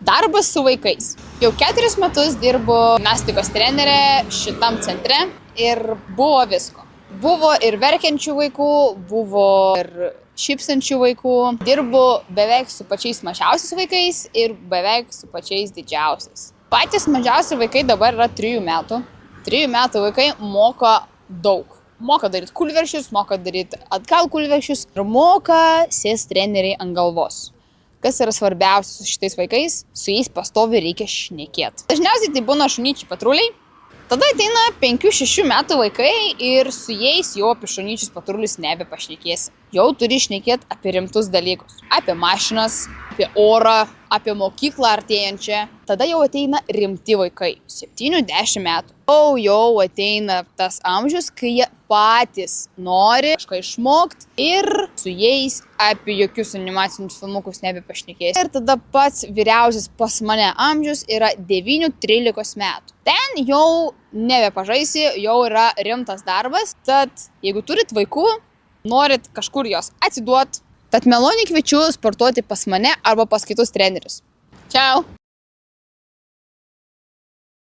Darbas su vaikais. Jau 4 metus dirbu gimnastikos trenerė šitam centre ir buvo visko. Buvo ir verkiančių vaikų, buvo ir šypsančių vaikų. Dirbu beveik su pačiais mažiausiais vaikais ir beveik su pačiais didžiausiais. Patys mažiausi vaikai dabar yra 3 metų. 3 metų vaikai moka daug. Moka daryti kūlversčius, moka daryti atgal kūlversčius ir moka sėsti treneriai ant galvos. Kas yra svarbiausia su šitais vaikais, su jais pastoviai reikia šnekėti. Dažniausiai tai būna šunyčių patruliai. Tada ateina 5-6 metų vaikai ir su jais jau apie šunyčius patrulius nebepašnekėsi. Jau turi šnekėti apie rimtus dalykus. Apie mašinas, apie orą, apie mokyklą artėjančią. Tada jau ateina rimti vaikai. 7-10 metų. Jau ateina tas amžius, kai jie patys nori kažką išmokti ir su jais apie jokius animacinius filmukus nebepašnekėsi. Ir tada pats vyriausias pas mane amžius yra 9-13 metų. Ten jau nebepažaisi, jau yra rimtas darbas. Tad jeigu turit vaikų, norit kažkur jos atiduot, tad maloniai kviečiu sportuoti pas mane arba pas kitus trenerius. Čiau!